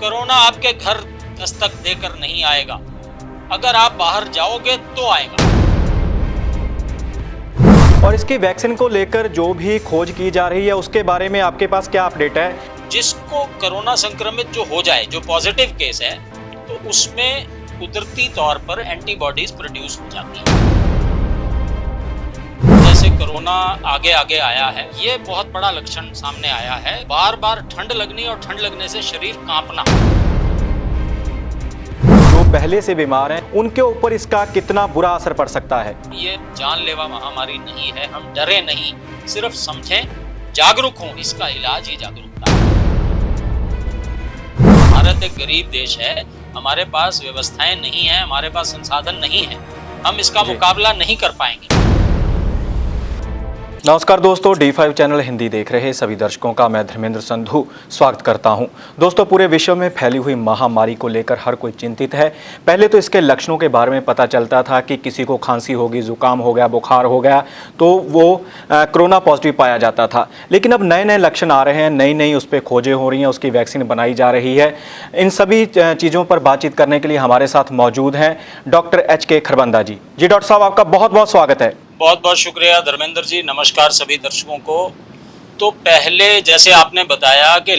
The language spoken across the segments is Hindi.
कोरोना आपके घर दस्तक देकर नहीं आएगा, अगर आप बाहर जाओगे तो आएगा। और इसकी वैक्सीन को लेकर जो भी खोज की जा रही है उसके बारे में आपके पास क्या अपडेट है? जिसको कोरोना संक्रमित जो हो जाए, जो पॉजिटिव केस है, तो उसमें कुदरती तौर पर एंटीबॉडीज प्रोड्यूस हो जाती है। जैसे कोरोना आगे आगे आया है, ये बहुत बड़ा लक्षण सामने आया है। बार बार ठंड लगनी और ठंड लगने से शरीर कांपना। जो पहले से बीमार हैं उनके ऊपर इसका कितना बुरा असर पड़ सकता है? ये जानलेवा महामारी नहीं है, हम डरे नहीं, सिर्फ समझें, जागरूक हों। इसका इलाज ही जागरूकता है। भारत एक गरीब देश है, हमारे पास व्यवस्थाएं नहीं है, हमारे पास संसाधन नहीं है, हम इसका मुकाबला नहीं कर पाएंगे। नमस्कार दोस्तों, D5 चैनल हिंदी देख रहे सभी दर्शकों का मैं धर्मेंद्र संधू स्वागत करता हूं। दोस्तों, पूरे विश्व में फैली हुई महामारी को लेकर हर कोई चिंतित है। पहले तो इसके लक्षणों के बारे में पता चलता था कि किसी को खांसी होगी, जुकाम हो गया, बुखार हो गया तो वो कोरोना पॉजिटिव पाया जाता था। लेकिन अब नए नए लक्षण आ रहे हैं, नई उस पर खोजें हो रही हैं, उसकी वैक्सीन बनाई जा रही है। इन सभी चीज़ों पर बातचीत करने के लिए हमारे साथ मौजूद हैं डॉक्टर HK खरबंदा जी। डॉक्टर साहब, आपका बहुत बहुत स्वागत है। बहुत बहुत शुक्रिया धर्मेंद्र जी। नमस्कार सभी दर्शकों को। तो पहले जैसे आपने बताया कि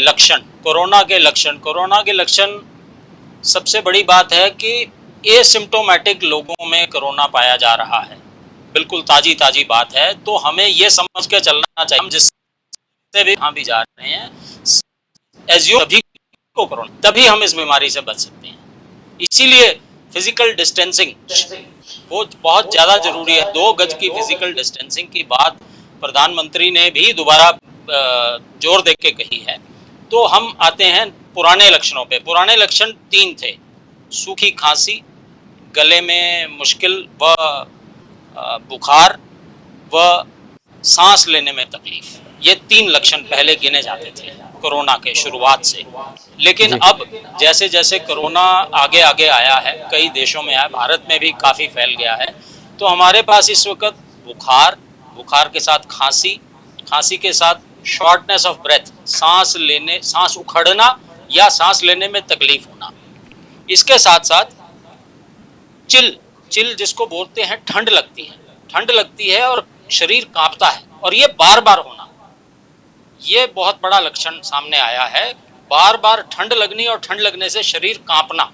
कोरोना के लक्षण सबसे बड़ी बात है कि एसिम्प्टोमेटिक लोगों में कोरोना पाया जा रहा है। बिल्कुल ताजी बात है। तो हमें ये समझ के चलना चाहिए, हम जिससे भी भी जा रहे हैं, एज्यूम सभी को कोरोना, तभी हम इस बीमारी से बच सकते हैं। इसीलिए फिजिकल डिस्टेंसिंग वो बहुत ज़्यादा जरूरी है। 2 गज की फिजिकल डिस्टेंसिंग की बात प्रधानमंत्री ने भी दोबारा जोर दे के कही है। तो हम आते हैं पुराने लक्षणों पे। पुराने लक्षण 3 थे: सूखी खांसी, गले में मुश्किल व बुखार व सांस लेने में तकलीफ। ये 3 लक्षण पहले गिने जाते थे कोरोना के शुरुआत से। लेकिन अब जैसे जैसे कोरोना आगे आया है, कई देशों में आया, भारत में भी काफ़ी फैल गया है, तो हमारे पास इस वक्त बुखार के साथ खांसी के साथ शॉर्टनेस ऑफ ब्रेथ, सांस उखड़ना या सांस लेने में तकलीफ होना। इसके साथ साथ चिल जिसको बोलते हैं, ठंड लगती है और शरीर कांपता है, और ये बार बार होना, ये बहुत बड़ा लक्षण सामने आया है। बार बार ठंड लगनी और ठंड लगने से शरीर कांपना,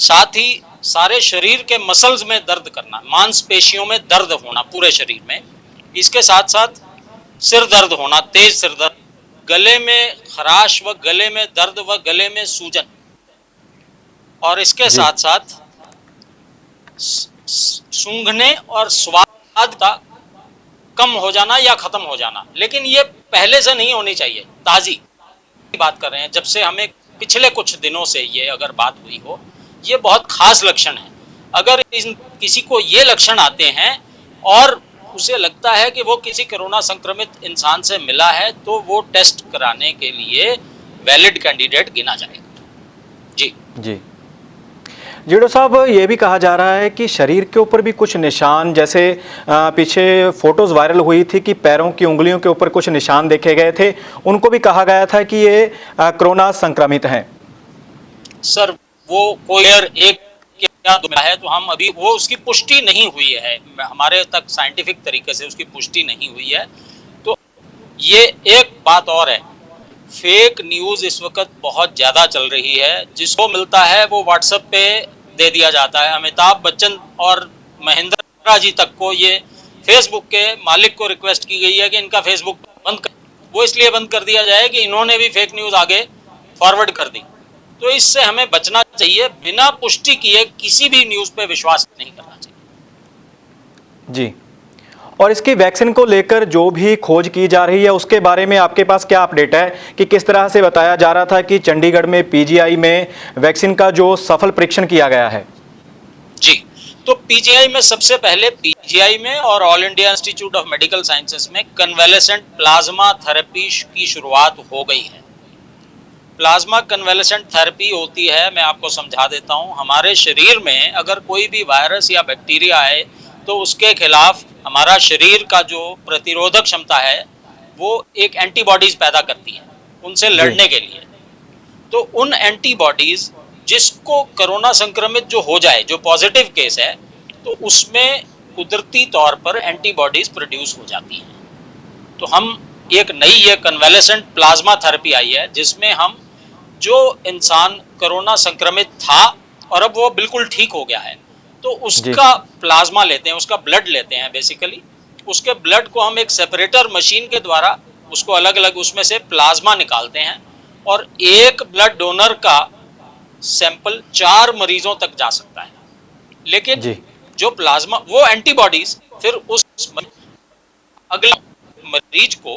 साथ ही सारे शरीर के मसल्स में दर्द करना, मांसपेशियों में दर्द होना पूरे शरीर में। इसके साथ साथ सिर दर्द होना, तेज सिर दर्द, गले में खराश व गले में दर्द व गले में सूजन, और इसके साथ साथ सूंघने और स्वाद का कम हो जाना या खत्म हो जाना। लेकिन ये पहले से नहीं होनी चाहिए, ताजी बात कर रहे हैं, जब से हमें पिछले कुछ दिनों से ये अगर बात हुई हो, ये बहुत खास लक्षण है। अगर किसी को ये लक्षण आते हैं और उसे लगता है कि वो किसी कोरोना संक्रमित इंसान से मिला है, तो वो टेस्ट कराने के लिए वैलिड कैंडिडेट गिना जाएगा। जी डॉक्टर साहब, ये भी कहा जा रहा है कि शरीर के ऊपर भी कुछ निशान, जैसे पीछे फोटोज़ वायरल हुई थी कि पैरों की उंगलियों के ऊपर कुछ निशान देखे गए थे, उनको भी कहा गया था कि ये कोरोना संक्रमित हैं। सर, वो कोई एक क्या है, तो हम अभी वो उसकी पुष्टि नहीं हुई है, हमारे तक साइंटिफिक तरीके से उसकी पुष्टि नहीं हुई है। तो ये एक बात और है, फेक न्यूज़ इस वक्त बहुत ज़्यादा चल रही है। जिसको मिलता है वो व्हाट्सएप पे दे दिया जाता है। अमिताभ बच्चन और महेंद्रा जी तक को, ये फेसबुक के मालिक को रिक्वेस्ट की गई है कि इनका फेसबुक बंद कर। वो इसलिए बंद कर दिया जाए कि इन्होंने भी फेक न्यूज़ आगे फॉरवर्ड कर दी। तो इससे हमें बचना चाहिए, बिना पुष्टि किए किसी भी न्यूज़ पे विश्वास नहीं करना चाहिए। जी, और इसकी वैक्सीन को लेकर जो भी खोज की जा रही है उसके बारे में आपके पास क्या अपडेट है? कि किस तरह से बताया जा रहा था कि चंडीगढ़ में PGI में वैक्सीन का जो सफल परीक्षण किया गया है। जी, तो PGI में सबसे पहले PGI में और all India institute of medical sciences में कन्वेलेसेंट प्लाज्मा थेरेपी की शुरुआत हो गई है। प्लाज्मा कन्वेलेसेंट थेरेपी होती है, मैं आपको समझा देता हूँ। हमारे शरीर में अगर कोई भी वायरस या बैक्टीरिया आए तो उसके खिलाफ हमारा शरीर का जो प्रतिरोधक क्षमता है वो एक एंटीबॉडीज पैदा करती है उनसे लड़ने के लिए। तो उन एंटीबॉडीज जिसको कोरोना संक्रमित जो हो जाए, जो पॉजिटिव केस है, तो उसमें कुदरती तौर पर एंटीबॉडीज प्रोड्यूस हो जाती हैं। तो हम एक नई ये कन्वेलेसेंट प्लाज्मा थेरेपी आई है जिसमें हम जो इंसान कोरोना संक्रमित था और अब वो बिल्कुल ठीक हो गया है, तो जी उसका प्लाज्मा लेते हैं, उसका ब्लड लेते हैं बेसिकली। उसके ब्लड को हम एक सेपरेटर मशीन के द्वारा उसको अलग अलग उसमें से प्लाज्मा निकालते हैं और एक ब्लड डोनर का सैंपल 4 मरीजों तक जा सकता है। लेकिन जी जो प्लाज्मा, वो एंटीबॉडीज फिर उस अगले मरीज को,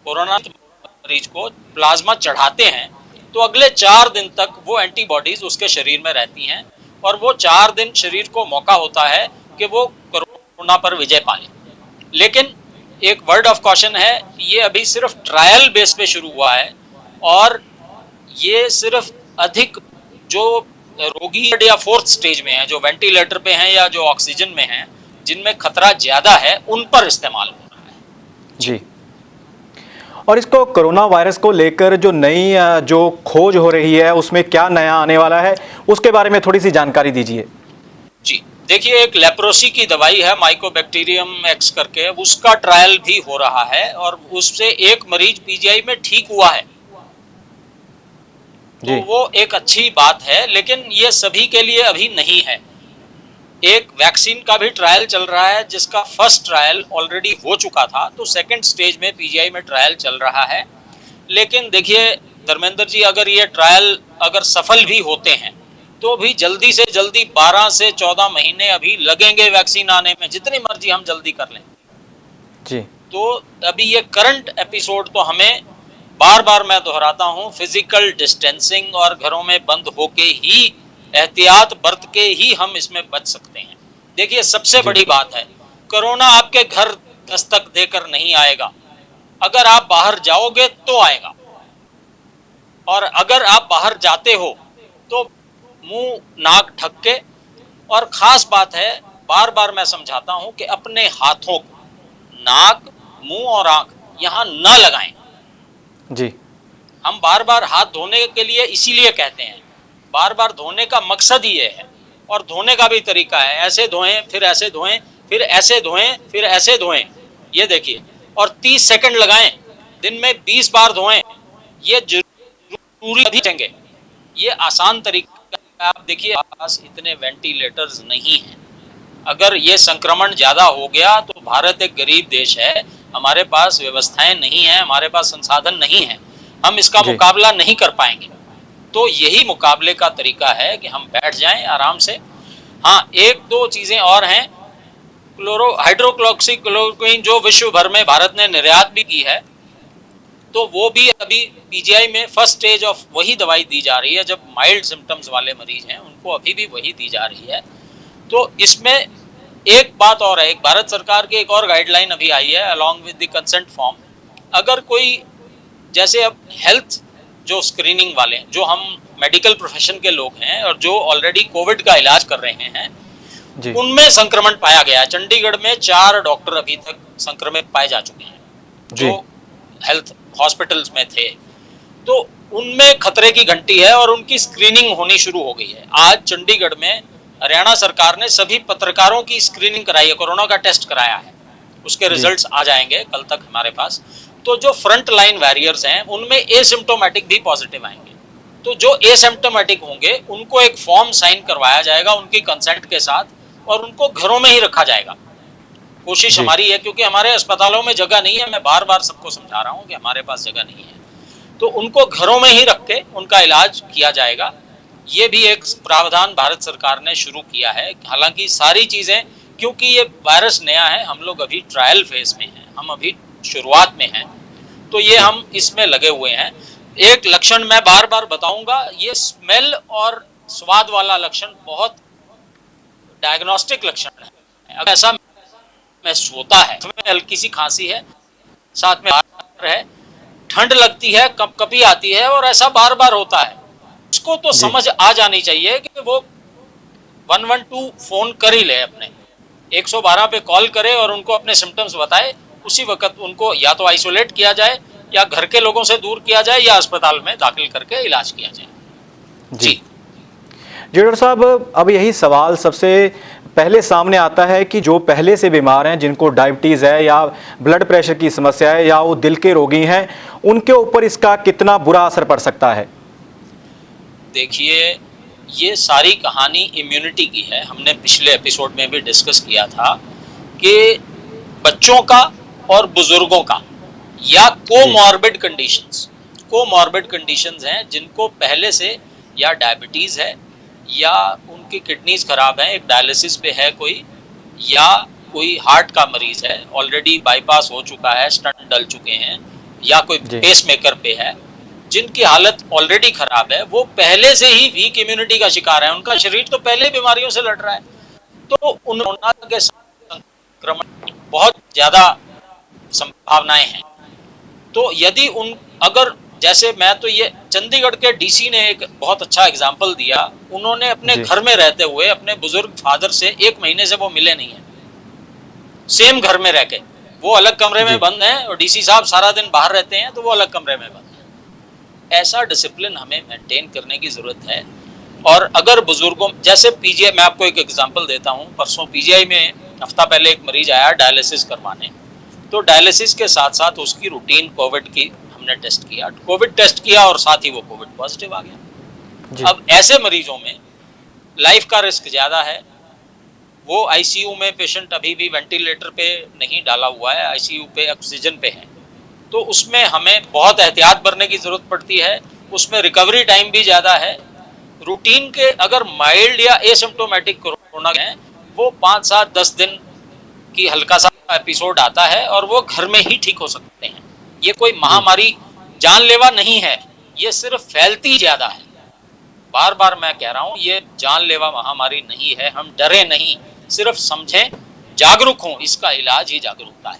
कोरोना मरीज को प्लाज्मा चढ़ाते हैं, तो अगले 4 दिन तक वो एंटीबॉडीज उसके शरीर में रहती हैं और वो 4 दिन शरीर को मौका होता है कि वो कोरोना पर विजय पा ले। लेकिन एक वर्ड ऑफ कॉशन है, ये अभी सिर्फ ट्रायल बेस पे शुरू हुआ है और ये सिर्फ अधिक जो रोगी या 4th स्टेज में है, जो वेंटिलेटर पे हैं या जो ऑक्सीजन में हैं, जिनमें खतरा ज्यादा है, उन पर इस्तेमाल हो रहा है। जी। और इसको कोरोना वायरस को लेकर जो नई जो खोज हो रही है उसमें क्या नया आने वाला है, उसके बारे में थोड़ी सी जानकारी दीजिए। जी देखिए, एक लेप्रोसी की दवाई है माइकोबैक्टीरियम एक्स करके, उसका ट्रायल भी हो रहा है और उससे एक मरीज पीजीआई में ठीक हुआ है। तो वो एक अच्छी बात है, लेकिन ये सभी के लिए अभी नहीं है। एक वैक्सीन का भी ट्रायल चल रहा है जिसका फर्स्ट ट्रायल ऑलरेडी हो चुका था, तो सेकंड स्टेज में पीजीआई में ट्रायल चल रहा है। लेकिन देखिए धर्मेंद्र जी, अगर ये ट्रायल अगर सफल भी होते हैं तो भी जल्दी से जल्दी 12 से 14 महीने अभी लगेंगे वैक्सीन आने में, जितनी मर्जी हम जल्दी कर लें। जी तो अभी ये करंट एपिसोड तो हमें बार बार मैं दोहराता हूँ, फिजिकल डिस्टेंसिंग और घरों में बंद होके ही, एहतियात बरत के ही हम इसमें बच सकते हैं। देखिए सबसे बड़ी बात है, कोरोना आपके घर दस्तक देकर नहीं आएगा, अगर आप बाहर जाओगे तो आएगा, और अगर आप बाहर जाते हो तो मुंह नाक ढक के, और खास बात है, बार बार मैं समझाता हूं कि अपने हाथों को नाक, मुंह और आंख यहां न लगाएं। जी हम बार बार हाथ धोने के लिए इसीलिए कहते हैं, बार बार धोने का मकसद ही ये है, और धोने का भी तरीका है, ऐसे धोएं, फिर ऐसे धोएं, फिर ऐसे धोएं, फिर ऐसे धोएं। ये देखिए, और 30 सेकंड लगाएं, दिन में 20 बार धोएं। ये जरूरी भी देंगे, ये आसान तरीका। आप देखिए पास इतने वेंटिलेटर्स नहीं हैं। अगर ये संक्रमण ज्यादा हो गया तो भारत एक गरीब देश है, हमारे पास व्यवस्थाएं नहीं है, हमारे पास संसाधन नहीं है, हम इसका मुकाबला नहीं कर पाएंगे। तो यही मुकाबले का तरीका है कि हम बैठ जाएं आराम से। हाँ, एक दो चीजें और हैं, हाइड्रोक्लोरोक्सी क्लोरोक्वीन जो विश्व भर में भारत ने निर्यात भी की है, तो वो भी अभी पीजीआई में फर्स्ट स्टेज ऑफ वही दवाई दी जा रही है। जब माइल्ड सिम्टम्स वाले मरीज हैं उनको अभी भी वही दी जा रही है। तो इसमें एक बात और है, एक भारत सरकार की एक और गाइडलाइन अभी आई है along with the consent form. अगर कोई, जैसे अब हेल्थ जो स्क्रीनिंग वाले, जो हम मेडिकल प्रोफेशन के लोग हैं और जो ऑलरेडी कोविड का इलाज कर रहे हैं, उनमें संक्रमण पाया गया है। चंडीगढ़ में 4 डॉक्टर अभी तक संक्रमित पाए जा चुके हैं जो हेल्थ हॉस्पिटल्स में थे। तो उनमें खतरे की घंटी है और उनकी स्क्रीनिंग होनी शुरू हो गई है। आज चंडीगढ़ में हरियाणा सरकार ने सभी पत्रकारों की स्क्रीनिंग कराई है, कोरोना का टेस्ट कराया है, उसके रिजल्ट्स आ जाएंगे कल तक हमारे पास। तो जो फ्रंट लाइन वॉरियर्स हैं उनमें एसिम्प्टोमेटिक भी पॉजिटिव आएंगे। तो जो एसिम्प्टोमेटिक होंगे उनको एक फॉर्म साइन करवाया जाएगा उनकी कंसेंट के साथ, और उनको घरों में ही रखा जाएगा। कोशिश हमारी है, क्योंकि हमारे अस्पतालों में जगह नहीं है, मैं बार बार सबको समझा रहा हूँ कि हमारे पास जगह नहीं है, तो उनको घरों में ही रख के उनका इलाज किया जाएगा। ये भी एक प्रावधान भारत सरकार ने शुरू किया है। हालांकि सारी चीजें, क्योंकि ये वायरस नया है, हम लोग अभी ट्रायल फेज में हैं, हम अभी शुरुआत में हैं, तो ये हम इसमें लगे हुए हैं। एक लक्षण मैं बार बार बताऊंगा, ये स्मेल और स्वाद वाला लक्षण बहुत डायग्नोस्टिक लक्षण है। अगर ऐसा महसूस होता है, हल्की सी खांसी है, साथ में है, ठंड लगती है, कपकपी आती है, और ऐसा बार बार होता है, उसको तो समझ आ जानी चाहिए कि वो 112 फोन कर ही ले, अपने 112 पे कॉल करे और उनको अपने सिम्टम्स बताए। उसी वक्त उनको या तो आइसोलेट किया जाए या घर के लोगों से दूर किया जाए या अस्पताल में दाखिल करके इलाज किया जाए। जी डॉक्टर साहब, अब यही सवाल सबसे पहले सामने आता है कि जो पहले से बीमार हैं, जिनको डायबिटीज़ है या ब्लड प्रेशर की समस्या है या वो दिल के रोगी हैं, उनके ऊपर इसका कितना बुरा असर पड़ सकता है? देखिए, ये सारी कहानी इम्यूनिटी की है। हमने पिछले एपिसोड में भी डिस्कस किया था कि बच्चों का और बुजुर्गों का या कोमॉर्बिड कंडीशंस हैं जिनको पहले से या डायबिटीज़ है या उनकी किडनीज खराब है, एक डायलिसिस पे है कोई, या कोई हार्ट का मरीज है, ऑलरेडी बाईपास हो चुका है, स्टंट डल चुके हैं, या कोई पेसमेकर पे है, जिनकी हालत ऑलरेडी खराब है, वो पहले से ही वीक इम्यूनिटी का शिकार है, उनका शरीर तो पहले बीमारियों से लड़ रहा है, तो कोरोना के संक्रमण बहुत ज्यादा संभावनाएं हैं। तो यदि अगर जैसे मैं तो ये चंडीगढ़ के डीसी ने एक बहुत अच्छा एग्जाम्पल दिया, उन्होंने अपने घर में रहते हुए अपने बुजुर्ग फादर से 1 महीने से वो मिले नहीं है, सेम घर में रह के, वो अलग कमरे में बंद हैं और डीसी साहब सारा दिन बाहर रहते हैं तो वो अलग कमरे में बंद हैं। ऐसा डिसिप्लिन हमें मेंटेन करने की जरूरत है। और अगर बुजुर्गों जैसे पीजीआई, मैं आपको एक एग्जाम्पल देता हूँ, परसों पीजीआई में हफ्ता पहले एक मरीज आया डायलिसिस करवाने, तो डायलिसिस के साथ साथ उसकी रूटीन कोविड की हमने टेस्ट किया, कोविड टेस्ट किया और साथ ही वो कोविड पॉजिटिव आ गया। अब ऐसे मरीजों में लाइफ का रिस्क ज्यादा है। वो आईसीयू में पेशेंट अभी भी वेंटिलेटर पे नहीं डाला हुआ है, आईसीयू पे ऑक्सीजन पे है, तो उसमें हमें बहुत एहतियात बरतने की जरूरत पड़ती है। उसमें रिकवरी टाइम भी ज्यादा है। रूटीन के अगर माइल्ड या एसिम्प्टोमेटिक कोरोना है, वो 5, 7, 10 दिन की हल्का सा एपिसोड आता है और वो घर में ही ठीक हो सकते हैं। ये कोई महामारी जानलेवा नहीं है, ये सिर्फ फैलती ज्यादा है। बार बार मैं कह रहा हूँ, ये जानलेवा महामारी नहीं है। हम डरे नहीं, सिर्फ समझें, जागरूक हों। इसका इलाज ही जागरूकता है।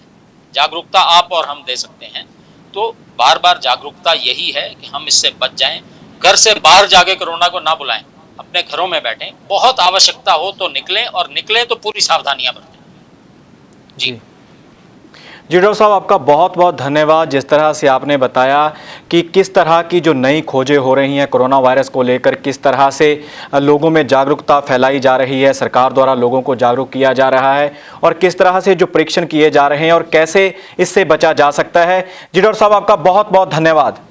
जागरूकता आप और हम दे सकते हैं। तो बार बार जागरूकता यही है कि हम इससे बच जाएं। घर से बाहर जाके कोरोना को ना बुलाएं, अपने घरों में बैठें। बहुत आवश्यकता हो तो निकलें, और निकलें तो पूरी सावधानियां बरतें। जी डॉक्टर साहब, आपका बहुत बहुत धन्यवाद। जिस तरह से आपने बताया कि किस तरह की जो नई खोजें हो रही हैं कोरोना वायरस को लेकर, किस तरह से लोगों में जागरूकता फैलाई जा रही है, सरकार द्वारा लोगों को जागरूक किया जा रहा है, और किस तरह से जो परीक्षण किए जा रहे हैं और कैसे इससे बचा जा सकता है। जी डॉक्टर साहब, आपका बहुत बहुत धन्यवाद।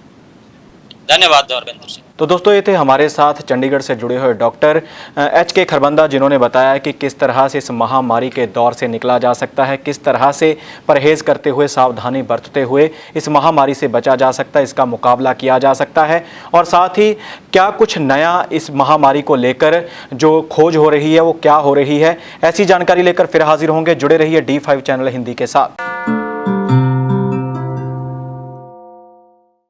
धन्यवाद धर्मेंद्र सिंह। तो दोस्तों, ये थे हमारे साथ चंडीगढ़ से जुड़े हुए डॉक्टर HK खरबंदा, जिन्होंने बताया कि किस तरह से इस महामारी के दौर से निकला जा सकता है, किस तरह से परहेज़ करते हुए, सावधानी बरतते हुए इस महामारी से बचा जा सकता है, इसका मुकाबला किया जा सकता है, और साथ ही क्या कुछ नया इस महामारी को लेकर जो खोज हो रही है वो क्या हो रही है। ऐसी जानकारी लेकर फिर हाजिर होंगे। जुड़े रहिए D5 चैनल हिंदी के साथ।